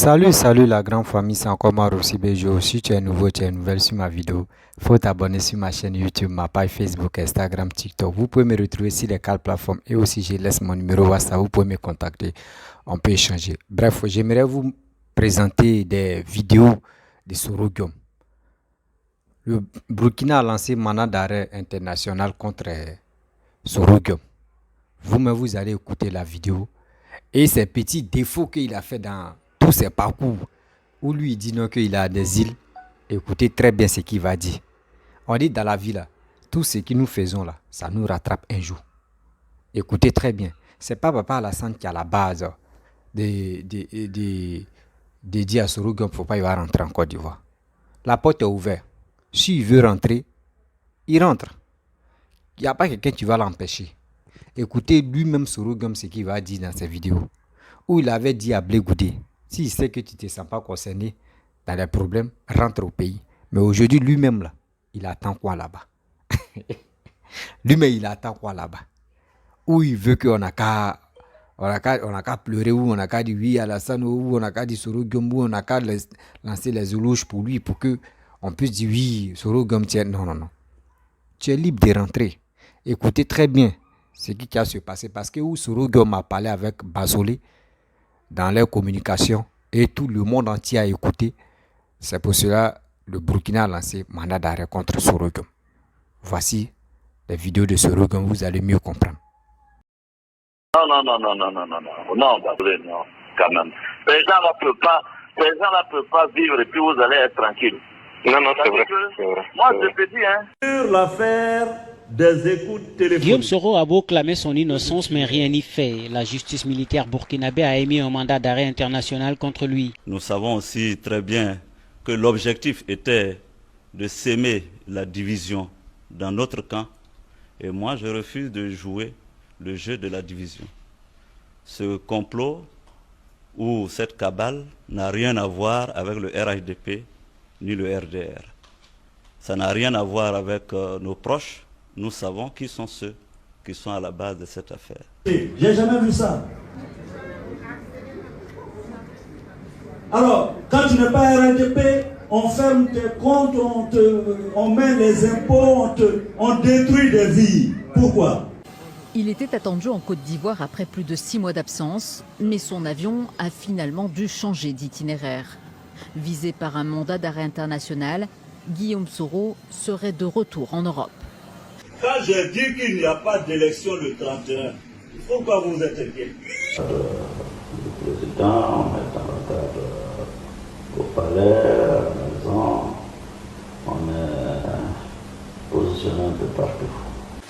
Salut la grande famille, c'est encore moi Rossi Bejo. Si tu es nouveau, tu es nouvelle sur ma vidéo, faut t'abonner sur ma chaîne YouTube, ma page Facebook, Instagram, TikTok. Vous pouvez me retrouver sur les quatre plateformes et aussi je laisse mon numéro WhatsApp, vous pouvez me contacter, on peut échanger. Bref, j'aimerais vous présenter des vidéos de Sorogium. Le Burkina a lancé mandat d'arrêt international contre Sorogium. Vous-même, vous allez écouter la vidéo et ces petits défauts qu'il a fait dans tous ses parcours où lui il dit non qu'il a des îles. Écoutez très bien ce qu'il va dire. On dit dans la vie là, tout ce que nous faisons là, ça nous rattrape un jour. Écoutez très bien. C'est pas Papa Alassane qui a la base de dire à Sorogium qu'il ne faut pas y avoir rentrer en Côte d'Ivoire. La porte est ouverte. S'il veut rentrer, il rentre. Il n'y a pas quelqu'un qui va l'empêcher. Écoutez lui-même Sorogium ce qu'il va dire dans ses vidéos. Où il avait dit à Blé Goudé, s'il sait que tu ne te sens pas concerné dans les problèmes, rentre au pays. Mais aujourd'hui, lui-même, là, il attend quoi là-bas? Lui-même, il attend quoi là-bas? Où il veut qu'on n'a qu'à pleurer, où on n'a qu'à dire oui à Alassane, où on n'a qu'à dire Sorogium, où on n'a qu'à lancer les éloges pour lui, pour qu'on puisse dire oui, Sorogium, tiens. Non. Tu es libre de rentrer. Écoutez très bien ce qui a se passé, parce que où Sorogium a parlé avec Basolé dans leur communication et tout le monde entier a écouté. C'est pour cela que le Burkina a lancé mandat d'arrêt contre Sorogium. Voici les vidéos de Sorogium, vous allez mieux comprendre. Non, quand même. Les gens ne peuvent pas vivre et puis vous allez être tranquille. Non, c'est vrai. Moi, je te dis, Sur l'affaire des écoutes téléphoniques. Guillaume Soro a beau clamer son innocence, mais rien n'y fait. La justice militaire burkinabé a émis un mandat d'arrêt international contre lui. Nous savons aussi très bien que l'objectif était de s'aimer la division dans notre camp. Et moi, je refuse de jouer le jeu de la division. Ce complot ou cette cabale n'a rien à voir avec le RHDP ni le RDR. Ça n'a rien à voir avec nos proches. Nous savons qui sont ceux qui sont à la base de cette affaire. J'ai jamais vu ça. Alors, quand tu n'es pas RDP, on ferme tes comptes, on met les impôts, on détruit des vies. Pourquoi? Il était attendu en Côte d'Ivoire après plus de 6 mois d'absence, mais son avion a finalement dû changer d'itinéraire. Visé par un mandat d'arrêt international, Guillaume Soro serait de retour en Europe. Quand j'ai dit qu'il n'y a pas d'élection le 31, pourquoi vous êtes inquiet? le président, on est en retard au palais, à la maison, on est positionné un peu partout.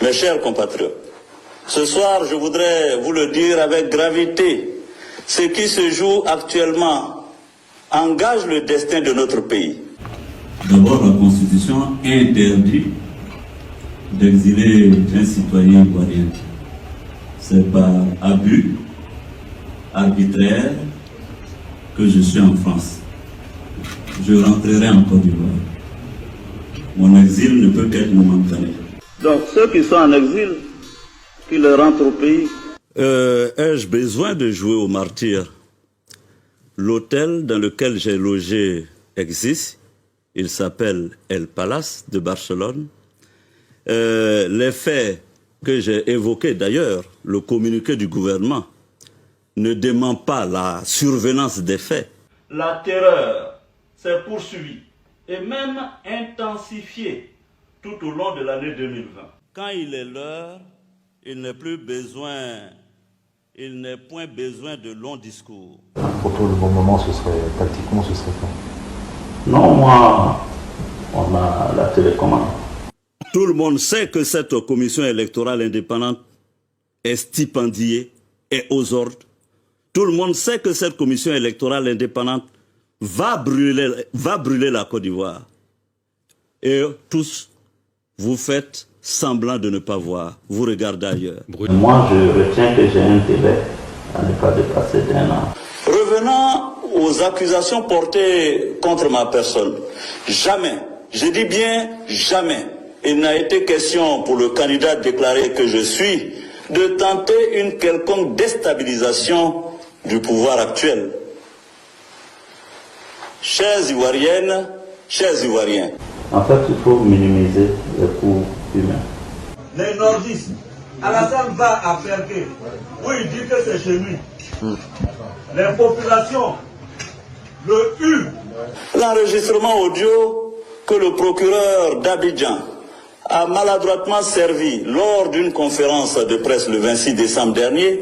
Mes chers compatriotes, ce soir, je voudrais vous le dire avec gravité. Ce qui se joue actuellement engage le destin de notre pays. D'abord, la Constitution interdit d'exiler un citoyen ivoirien. C'est par abus arbitraire que je suis en France. Je rentrerai en Côte d'Ivoire. Mon exil ne peut qu'être momentané. Donc ceux qui sont en exil, qu'ils rentrent au pays. Ai-je besoin de jouer au martyr? L'hôtel dans lequel j'ai logé existe. Il s'appelle El Palace de Barcelone. Les faits que j'ai évoqués, d'ailleurs, le communiqué du gouvernement, ne dément pas la survenance des faits. La terreur s'est poursuivie et même intensifiée tout au long de l'année 2020. Quand il est l'heure, il n'est point besoin de longs discours. Pour le bon moment, tactiquement, ce serait quoi? Non, moi, on a la télécommande. Tout le monde sait que cette commission électorale indépendante est stipendiée et aux ordres. Tout le monde sait que cette commission électorale indépendante va brûler la Côte d'Ivoire. Et tous, vous faites semblant de ne pas voir. Vous regardez ailleurs. Moi, je retiens que j'ai intérêt à ne pas dépasser d'1 an. Revenant aux accusations portées contre ma personne, jamais, je dis bien jamais, il n'a été question pour le candidat déclaré que je suis de tenter une quelconque déstabilisation du pouvoir actuel. Chères Ivoiriennes, chers Ivoiriens. En fait, il faut minimiser les coûts humains. Les nordistes, Alassane va à Perquet, où il dit que c'est chez lui. Les populations, le U. L'enregistrement audio que le procureur d'Abidjan a maladroitement servi lors d'une conférence de presse le 26 décembre dernier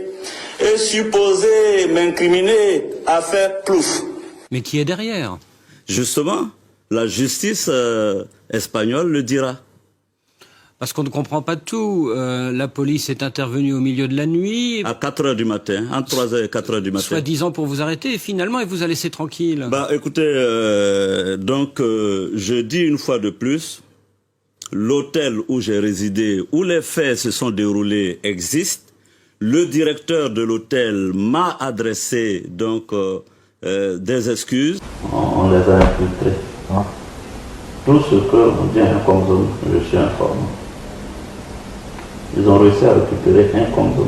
est supposé m'incriminer à faire plouf. Mais qui est derrière? Justement, la justice espagnole le dira. Parce qu'on ne comprend pas tout. La police est intervenue au milieu de la nuit. À 4 h du matin, entre 3 h et 4 h du matin. Soi-disant pour vous arrêter, et finalement, il vous a laissé tranquille. Bah, écoutez, je dis une fois de plus, l'hôtel où j'ai résidé, où les faits se sont déroulés, existe. Le directeur de l'hôtel m'a adressé des excuses. On les a infiltrés. Hein? Tout ce que on dit un comme je suis informé. Ils ont réussi à récupérer un condom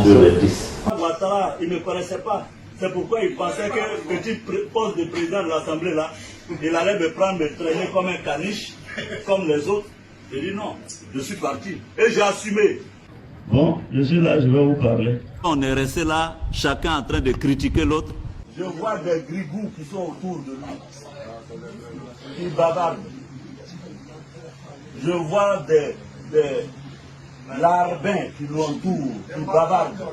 sur les 10. Ouattara, il ne connaissait pas. C'est pourquoi il pensait que le petit poste de président de l'Assemblée, là, il allait me prendre, me traîner comme un caniche, comme les autres. J'ai dit non, je suis parti. Et j'ai assumé. Bon, je suis là, je vais vous parler. On est resté là, chacun en train de critiquer l'autre. Je vois des grigous qui sont autour de lui. Ils bavardent. Je vois des larbins qui l'entourent, qui bavardent.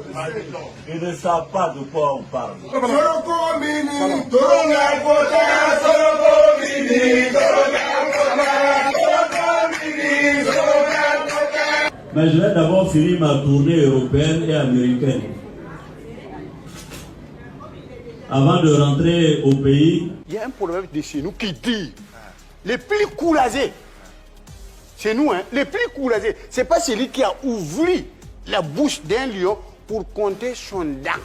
Ils ne savent pas de quoi on parle. Mais je vais d'abord finir ma tournée européenne et américaine. Avant de rentrer au pays. Il y a un problème de chez nous qui dit les plus courageux, chez nous, hein, les plus courageux, c'est pas celui qui a ouvert la bouche d'un lion pour compter son dent.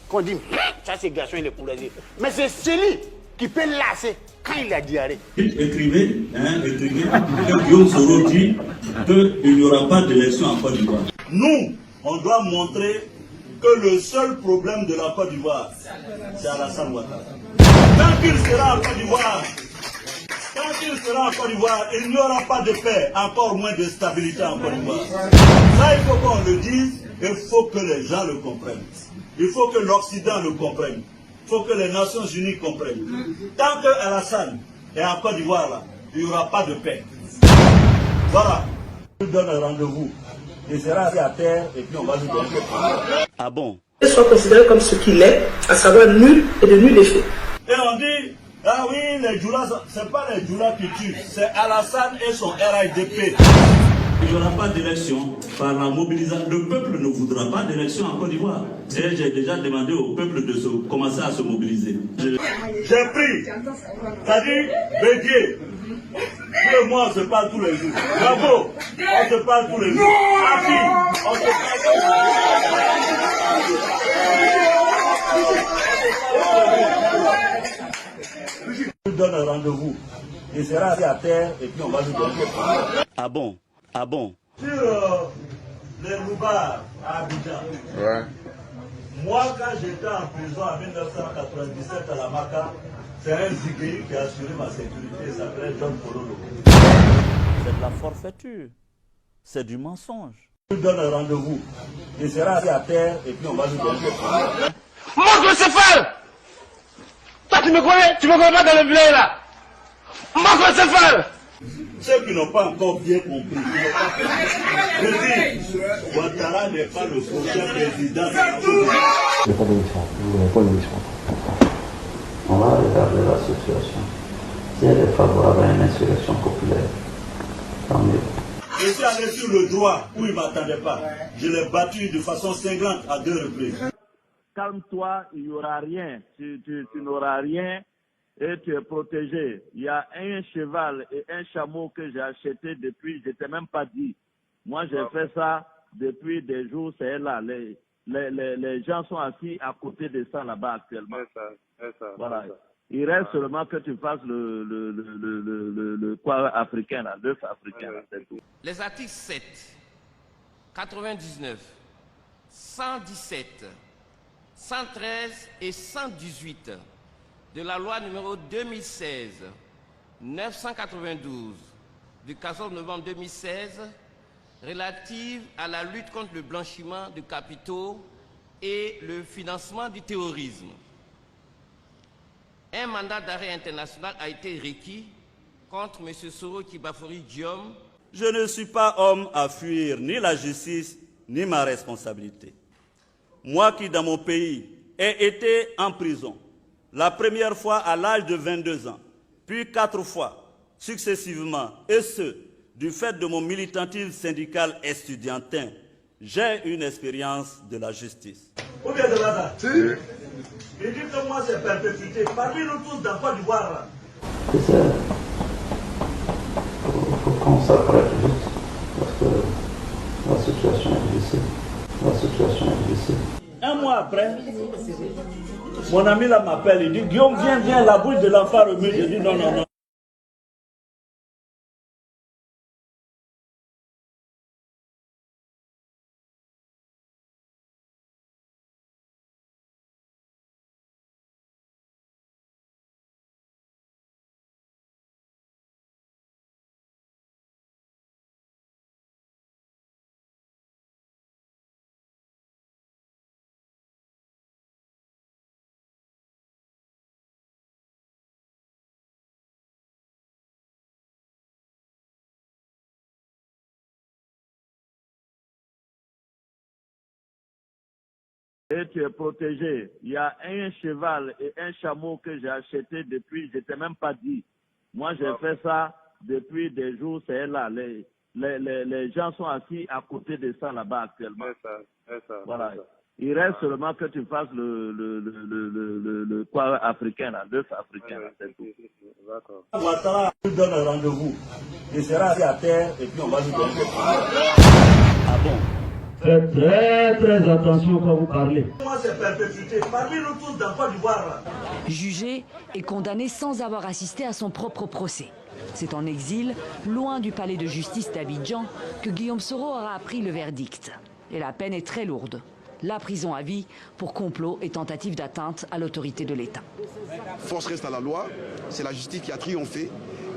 Qu'on dit, ça c'est garçon, il est courageux. Mais c'est celui qui peut lasser quand il a diarrhée. Écrivez, que Guillaume Soro dit qu'il n'y aura pas d'élection en Côte d'Ivoire. Nous, on doit montrer que le seul problème de la Côte d'Ivoire, c'est Alassane Ouattara. Quand il sera en Côte d'Ivoire, il n'y aura pas de paix, encore moins de stabilité en Côte d'Ivoire. Ça, il faut qu'on le dise, il faut que les gens le comprennent. Il faut que l'Occident le comprenne. Il faut que les Nations Unies comprennent. Tant que Alassane est en Côte d'Ivoire, là, il n'y aura pas de paix. Voilà. Je vous donne un rendez-vous. Il sera assis à terre et puis on va lui donner le problème. Ah bon? Soit considéré comme ce qu'il est, à savoir nul et de nul effet. Et on dit, ah oui, les Djoulas, c'est pas les Djoulas qui tuent, c'est Alassane et son RIDP. Il n'y aura pas d'élection par la mobilisation. Le peuple ne voudra pas d'élection en Côte d'Ivoire. J'ai déjà demandé au peuple de commencer à se mobiliser. J'ai pris, c'est-à-dire Bédier. Puis moi, on se parle tous les jours. Bravo, on se parle tous les jours. Happy, on se parle tous les jours. Je vous donne un rendez-vous. Il sera assis à terre et puis on va lui donner le problème. Ah bon? Ah bon? Sur les loupards à Abidjan. Ouais. Moi, quand j'étais en prison en 1997 à la Maca, c'est un Zigueï qui a assuré ma sécurité, il s'appelait John Pololo. C'est de la forfaiture. C'est du mensonge. Je vous donne un rendez-vous. Il sera assis à terre et puis on va lui donner le problème. Montre ce faire. Toi, tu me connais pas dans le blé là. Montre ce faire. Ceux qui n'ont pas encore bien compris, je dis, Ouattara n'est pas le prochain président. Il n'y a pas d'élection. Vous n'avez pas d'élection. On va regarder la situation. Si elle est favorable à une insurrection populaire, tant mieux. Je suis allé sur le droit où il ne m'attendait pas. Je l'ai battu de façon cinglante à 2 reprises. Calme-toi, il n'y aura rien. Tu n'auras rien. Et tu es protégé. Il y a un cheval et un chameau que j'ai acheté depuis, je ne t'ai même pas dit. Moi, j'ai fait ça depuis des jours, c'est là. Les gens sont assis à côté de ça là-bas actuellement. C'est ça. Voilà. Il reste seulement que tu fasses le quoi africain, là, l'œuf africain, là, c'est tout. Les articles 7, 99, 117, 113 et 118 de la loi numéro 2016-992 du 14 novembre 2016 relative à la lutte contre le blanchiment de capitaux et le financement du terrorisme. Un mandat d'arrêt international a été requis contre M. Soro Kibafori Diom. Je ne suis pas homme à fuir ni la justice ni ma responsabilité. Moi qui, dans mon pays, ai été en prison, la première fois à l'âge de 22 ans, puis 4 fois successivement, et ce, du fait de mon militantisme syndical estudiantin, j'ai une expérience de la justice. Ou bien de là, si. Il dit que moi c'est perpétuité. Parmi nous tous dans Côte d'Ivoire. Il faut qu'on s'apprête vite, parce que la situation est difficile. La situation est difficile. Un mois après, mon ami là m'appelle, il dit Guillaume, viens, la bouche de l'enfant remue. Je dis non, non, non. Et tu es protégé. Il y a un cheval et un chameau que j'ai acheté depuis, je ne t'ai même pas dit. Moi, j'ai fait ça depuis des jours, c'est là. Les gens sont assis à côté de ça là-bas actuellement. Voilà. Il reste seulement que tu fasses le quoi africain, là, l'œuf africain, c'est tout. D'accord. Ouattara nous donne un rendez-vous. Il sera assis à terre et puis on va lui donner. Ah bon? Faites très attention quand vous parlez. Moi, c'est perpétuité. Parmi nous tous dans Côte d'Ivoire. Jugé et condamné sans avoir assisté à son propre procès. C'est en exil, loin du palais de justice d'Abidjan, que Guillaume Soro aura appris le verdict. Et la peine est très lourde. La prison à vie pour complot et tentative d'atteinte à l'autorité de l'État. Force reste à la loi, c'est la justice qui a triomphé.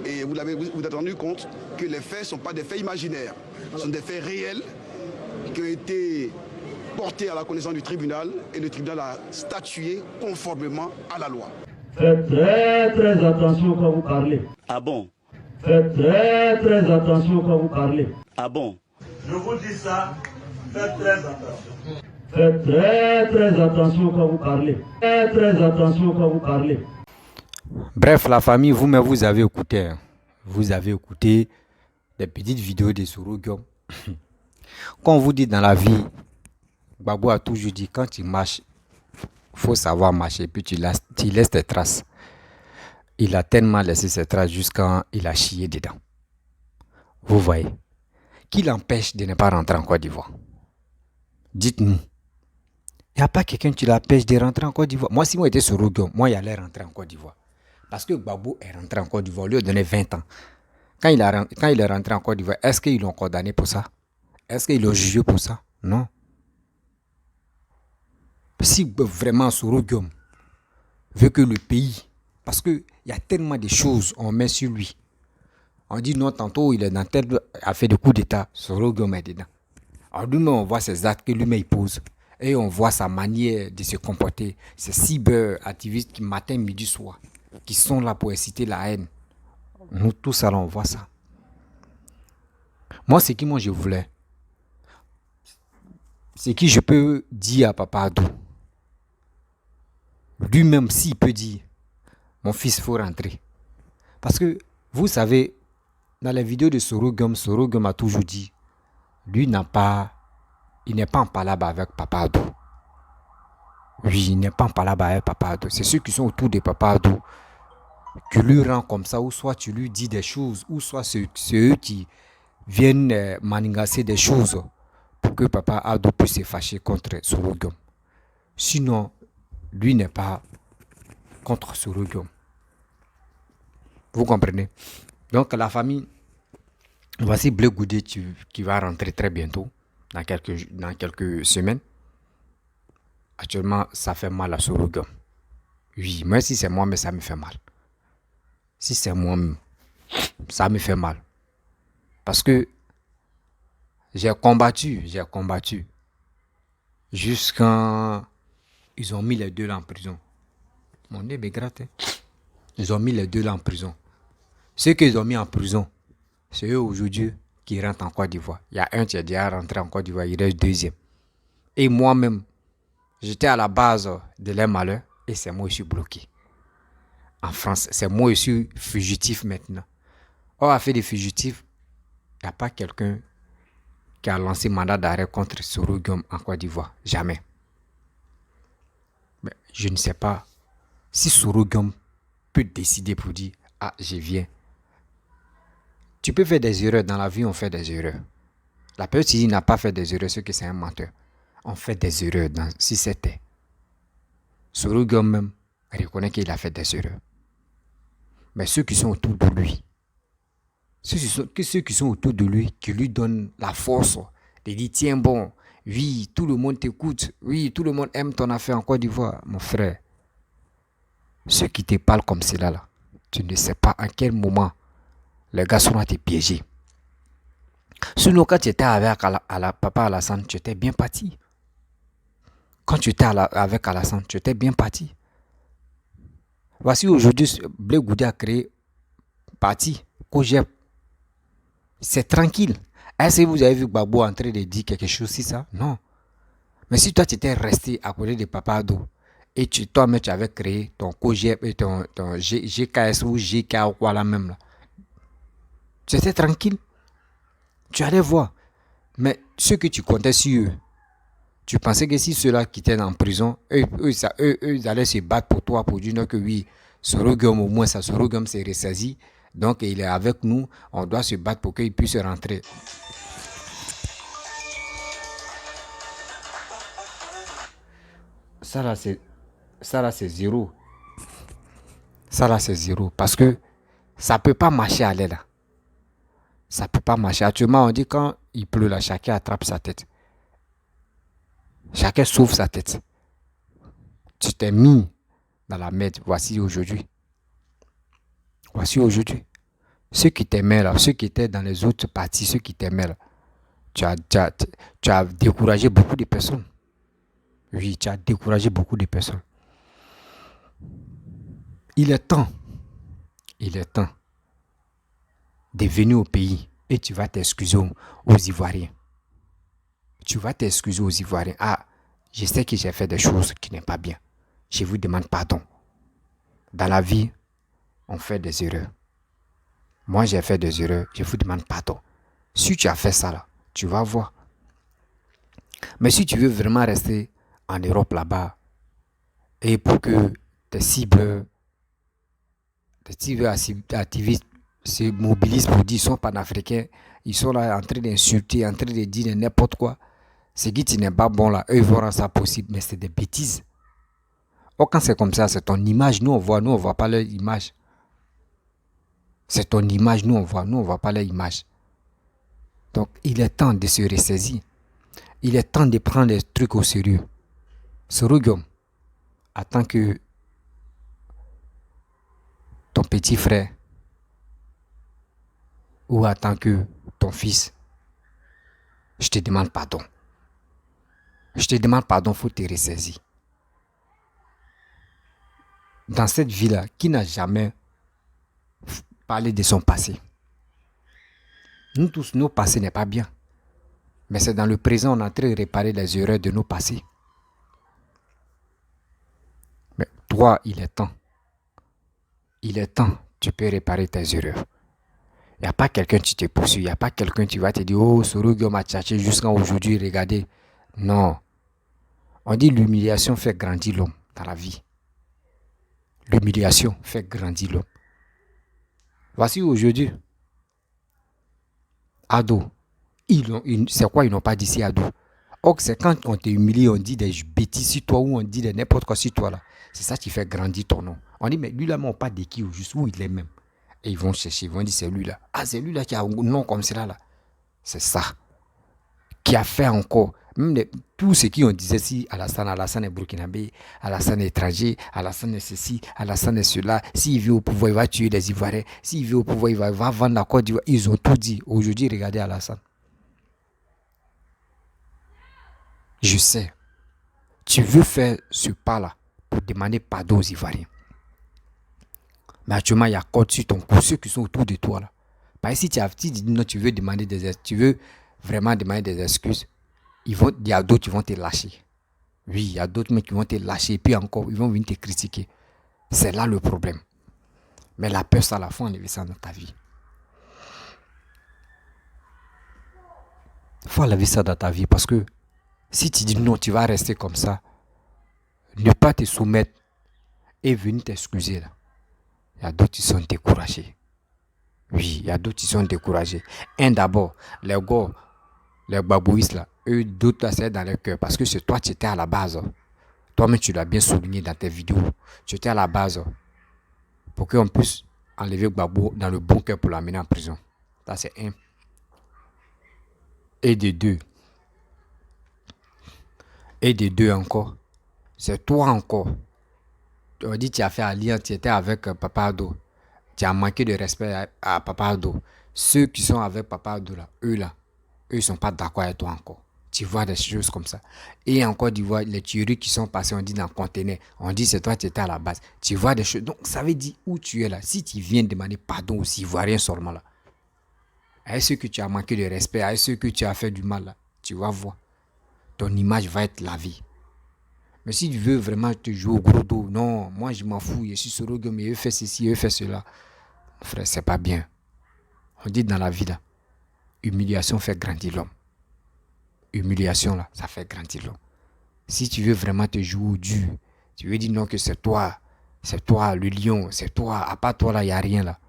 Et vous êtes rendu compte que les faits ne sont pas des faits imaginaires, ce sont des faits réels qui ont été portés à la connaissance du tribunal et le tribunal a statué conformément à la loi. Faites très attention quand vous parlez. Ah bon? Faites très attention quand vous parlez. Ah bon? Je vous dis ça, faites très attention. Faites très attention quand vous parlez. Très attention quand vous parlez. Bref, la famille, vous-même, vous avez écouté. Hein. Vous avez écouté des petites vidéos de Soro Guillaume. Quand on vous dit dans la vie, Gbagbo a toujours dit, quand tu marches, il faut savoir marcher, puis tu laisses tes traces. Il a tellement laissé ses traces jusqu'à il a chié dedans. Vous voyez. Qui l'empêche de ne pas rentrer en Côte d'Ivoire? Dites-nous. Il n'y a pas quelqu'un qui l'empêche de rentrer en Côte d'Ivoire. Moi, si moi j'étais Soro Guillaume, moi, il allait rentrer en Côte d'Ivoire. Parce que Gbagbo est rentré en Côte d'Ivoire, lui a donné 20 ans. Quand il est rentré en Côte d'Ivoire, est-ce qu'ils l'ont condamné pour ça? Est-ce qu'ils l'ont jugé pour ça? Non. Si vraiment Soro Guillaume veut que le pays, parce qu'il y a tellement de choses on met sur lui. On dit non, tantôt il est dans tel affaire de coup d'État, Soro Guillaume est dedans. Alors nous, on voit ces actes que lui-même il pose. Et on voit sa manière de se comporter. Ces cyber-activistes qui matin, midi, soir, qui sont là pour inciter la haine. Nous tous, alors on voit ça. Moi, c'est qui moi je voulais. C'est qui je peux dire à Papa Adou. Lui-même, s'il peut dire, mon fils, il faut rentrer. Parce que, vous savez, dans les vidéos de Soro Guillaume a toujours dit, lui il n'est pas en palabre avec Papa Adou. Oui, il n'est pas en palabre avec Papa Adou. C'est ceux qui sont autour de Papa Adou qui lui rend comme ça, ou soit tu lui dis des choses, ou soit c'est eux qui viennent manigancer des choses pour que Papa Adou puisse se fâcher contre Soro Guillaume. Sinon, lui n'est pas contre Soro Guillaume. Vous comprenez? Donc la famille, voici Bleu Goudé qui va rentrer très bientôt, dans quelques semaines. Actuellement, ça fait mal à Soro Guillaume. Oui, moi si c'est moi, mais ça me fait mal. Si c'est moi, ça me fait mal. Parce que j'ai combattu. Jusqu'à... Ils ont mis les deux là en prison. Mon nez me gratte. Ils ont mis les deux là en prison. Ceux qu'ils ont mis en prison, c'est eux aujourd'hui qui rentrent en Côte d'Ivoire. Il y a un qui est déjà rentré en Côte d'Ivoire, il reste deuxième. Et moi-même, j'étais à la base de leur malheur et c'est moi qui suis bloqué. En France, c'est moi qui suis fugitif maintenant. Or, à faire des fugitifs, il n'y a pas quelqu'un qui a lancé mandat d'arrêt contre Soro Guillaume en Côte d'Ivoire. Jamais. Mais je ne sais pas si Soro Guillaume peut décider pour dire « Ah, je viens ». Tu peux faire des erreurs. Dans la vie, on fait des erreurs. La personne qui n'a pas fait des erreurs, c'est que c'est un menteur. On fait des erreurs si c'était. Soro Guillaume même reconnaît qu'il a fait des erreurs. Mais ceux qui sont autour de lui, ceux qui sont autour de lui, qui lui donnent la force de dire tiens bon, oui, tout le monde t'écoute, oui, tout le monde aime ton affaire en Côte d'Ivoire, mon frère. Ceux qui te parlent comme cela là, tu ne sais pas à quel moment les gars sont à te piéger. Sinon, quand tu étais avec Papa Alassane, tu étais bien parti. Quand tu étais avec Alassane, tu étais bien parti. Voici aujourd'hui, Blé Goudé a créé parti, Kojep. C'est tranquille. Est-ce que vous avez vu Gbagbo en train de dire quelque chose si ça? Non. Mais si toi tu étais resté à côté de Papa Ado et toi-même tu avais créé ton Kojep et ton GKS ou GK ou quoi là même là, tu étais tranquille. Tu allais voir. Mais ceux que tu comptais sur eux, tu pensais que si ceux-là qui étaient en prison, eux, ils allaient se battre pour toi pour dire non, que oui, Soro Guillaume au moins, ça Soro Guillaume s'est ressaisi. Donc il est avec nous, on doit se battre pour qu'il puisse rentrer. Ça là c'est zéro. Ça là c'est zéro. Parce que ça ne peut pas marcher à l'aide là. Ça ne peut pas marcher. Actuellement on dit quand il pleut là, chacun attrape sa tête. Chacun sauve sa tête. Tu t'es mis dans la merde. Voici aujourd'hui. Voici aujourd'hui. Ceux qui t'aimaient là, ceux qui étaient dans les autres parties, ceux qui t'aimaient là, tu as découragé beaucoup de personnes. Oui, tu as découragé beaucoup de personnes. Il est temps de venir au pays et tu vas t'excuser aux Ivoiriens. Tu vas t'excuser aux Ivoiriens. Ah, je sais que j'ai fait des choses qui n'est pas bien. Je vous demande pardon. Dans la vie, on fait des erreurs. Moi, j'ai fait des erreurs. Je vous demande pardon. Si tu as fait ça là, tu vas voir. Mais si tu veux vraiment rester en Europe là-bas, et pour que tes cibles activistes se mobilisent pour dire qu'ils sont panafricains, ils sont là en train d'insulter, en train de dire n'importe quoi. Ce qui n'est pas bon là, eux ils vont rendre ça possible, mais c'est des bêtises. Or, quand c'est comme ça, c'est ton image, nous on voit pas leur image. C'est ton image, nous on voit pas leur image. Donc il est temps de se ressaisir. Il est temps de prendre les trucs au sérieux. Soro Guillaume, attends que ton petit frère ou attends que ton fils, je te demande pardon. Je te demande pardon, il faut te ressaisir. Dans cette vie-là, qui n'a jamais parlé de son passé? Nous tous, nos passés n'est pas bien. Mais c'est dans le présent, on est en train de réparer les erreurs de nos passés. Mais toi, il est temps. Il est temps, tu peux réparer tes erreurs. Il n'y a pas quelqu'un qui te poursuit. Il n'y a pas quelqu'un qui va te dire, oh, Soro Guillaume m'a cherché jusqu'à aujourd'hui, regardez. Non. On dit l'humiliation fait grandir l'homme dans la vie. L'humiliation fait grandir l'homme. Voici aujourd'hui. Ado. C'est quoi ils n'ont pas dit si Ado? Or, c'est quand on t'humilie, on dit des bêtises sur toi ou on dit n'importe quoi sur toi là. C'est ça qui fait grandir ton nom. On dit, mais lui là, on pas de qui ou juste où il est même. Et ils vont chercher, ils vont dire, c'est lui là. Ah, c'est lui là qui a un nom comme cela là. C'est ça. qui a fait encore, même tous ceux qui ont disait si Alassane est burkinabé, Alassane est étranger, Alassane est ceci, Alassane est cela, s'il vient au pouvoir, il va tuer les Ivoiriens, s'il vient au pouvoir, il va vendre la Côte d'Ivoire. Ils ont tout dit. Aujourd'hui, regardez Alassane. Je sais, tu veux faire ce pas-là pour demander pardon aux Ivoiriens. Mais actuellement, il y a quoi sur ton cou, ceux qui sont autour de toi là. Parce que si tu dis non, tu veux vraiment demander des excuses, il y a d'autres qui vont te lâcher. Oui, il y a d'autres mecs qui vont te lâcher et puis encore, ils vont venir te critiquer. C'est là le problème. Mais la peur, ça, la faut enlever ça dans ta vie. Il faut enlever ça dans ta vie parce que si tu dis non, tu vas rester comme ça, ne pas te soumettre et venir t'excuser là. Il y a d'autres qui sont découragés. Oui, il y a d'autres qui sont découragés. D'abord, les gars, les babouistes là, eux, d'autres là, c'est dans leur cœur parce que c'est toi qui étais à la base. Toi-même, tu l'as bien souligné dans tes vidéos. Tu étais à la base pour qu'on puisse enlever Gbagbo dans le bon cœur pour l'amener en prison. Ça, c'est un. Et de deux. Et de deux encore. C'est toi encore. Tu as dit que tu as fait alliance, tu étais avec Papa Ado. Tu as manqué de respect à Papa Ado. Ceux qui sont avec Papa Ado là, eux, ils ne sont pas d'accord avec toi encore. Tu vois des choses comme ça. Et encore, tu vois les tueries qui sont passées, on dit dans le conteneur. On dit c'est toi qui étais à la base. Tu vois des choses. Donc ça veut dire où tu es là. Si tu viens demander pardon aux Ivoiriens seulement là, à ceux que tu as manqué de respect, à ceux que tu as fait du mal là, tu vas voir. Ton image va être lavée. Mais si tu veux vraiment te jouer au gros dos, non, moi je m'en fous, je suis Sorogum, mais eux fait ceci, eux fait cela. Mon frère, c'est pas bien. On dit dans la vie là, humiliation fait grandir l'homme. Humiliation là, ça fait grandir l'homme. Si tu veux vraiment te jouer au dur, tu veux dire non que c'est toi le lion, c'est toi, à part toi là, il n'y a rien là.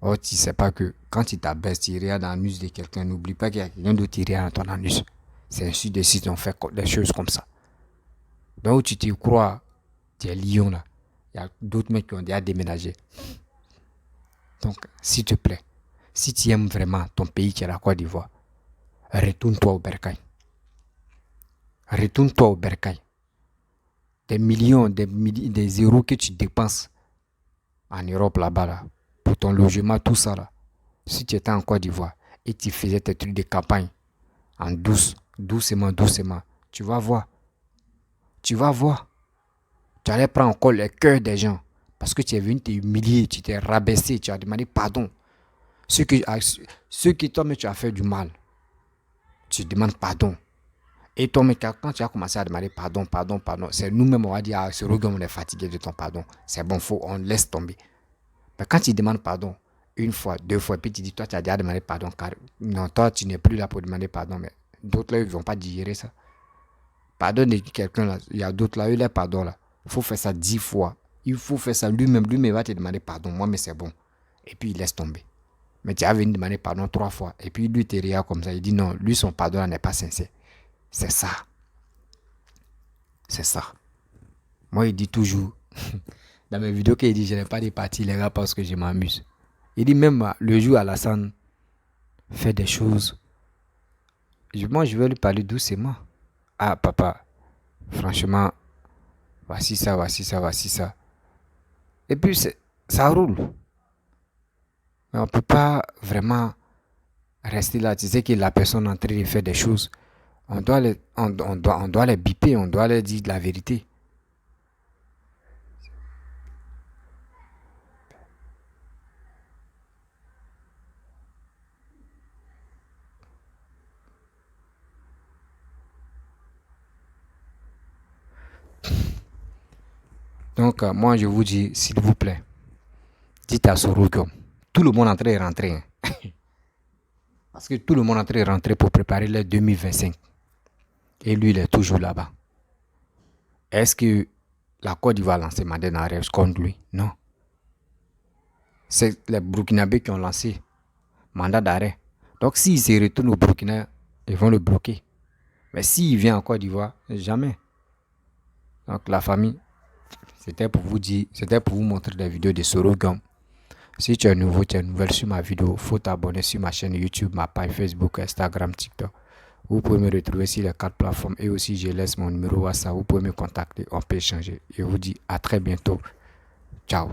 Oh, tu sais pas que quand tu t'abaisses, tu regardes dans l'anus de quelqu'un, n'oublie pas qu'il y a quelqu'un d'autre qui regarde dans ton anus. C'est ainsi de suite, on fait des choses comme ça. Donc tu te crois, tu es lion là. Il y a d'autres mecs qui ont déjà déménagé. Donc, s'il te plaît, si tu aimes vraiment ton pays qui est la Côte d'Ivoire, retourne-toi au Bercail. Retourne-toi au Bercail. Des millions, des euros que tu dépenses en Europe là-bas, là, pour ton logement, tout ça là. Si tu étais en Côte d'Ivoire et tu faisais tes trucs de campagne en doucement, tu vas voir. Tu vas voir. Tu allais prendre encore le cœur des gens. Parce que tu es venu t'humilier, tu t'es rabaissé, tu as demandé pardon. Ceux qui toi, mais tu as fait du mal, tu demandes pardon. Et toi, mais quand tu as commencé à demander pardon, c'est nous-mêmes, on va dire, ah, ce regard, on est fatigué de ton pardon. C'est bon, on laisse tomber. Mais quand tu demandes pardon, une fois, deux fois, puis tu dis, toi, tu as déjà demandé pardon, car non, toi, tu n'es plus là pour demander pardon, mais d'autres là, ils ne vont pas digérer ça. Pardonne quelqu'un là, il y a d'autres là, eux, les pardons là, il faut faire ça 10 fois. Il faut faire ça lui-même va te demander pardon, moi, mais c'est bon. Et puis, il laisse tomber. Mais tu as venu demander pardon 3 fois. Et puis, lui, il te regarde comme ça. Il dit non, lui, son pardon n'est pas sincère. C'est ça. C'est ça. Moi, il dit toujours, dans mes vidéos, qu'il dit, je n'ai pas de parties, les gars, parce que je m'amuse. Il dit même, le jour Alassane fait des choses. Moi, je vais lui parler doucement. Ah, papa, franchement, voici ça. Et puis, ça roule. Mais on ne peut pas vraiment rester là. Tu sais que la personne est en train de faire des choses. On doit les biper, on doit leur dire la vérité. Donc, moi, je vous dis, s'il vous plaît, dites à Sorogum, tout le monde est en train de rentrer. Hein. Parce que tout le monde est en train de rentrer pour préparer le 2025. Et lui, il est toujours là-bas. Est-ce que la Côte d'Ivoire a lancé mandat d'arrêt contre lui? Non. C'est les Burkinabés qui ont lancé mandat d'arrêt. Donc, s'il se retourne au Burkina, ils vont le bloquer. Mais s'il vient en Côte d'Ivoire, jamais. Donc, la famille... C'était pour vous dire, c'était pour vous montrer des vidéos de Sorogum. Si tu es nouveau, tu es nouvelle sur ma vidéo, il faut t'abonner sur ma chaîne YouTube, ma page Facebook, Instagram, TikTok. Vous pouvez me retrouver sur les 4 plateformes et aussi je laisse mon numéro WhatsApp. Vous pouvez me contacter, on peut échanger. Je vous dis à très bientôt. Ciao.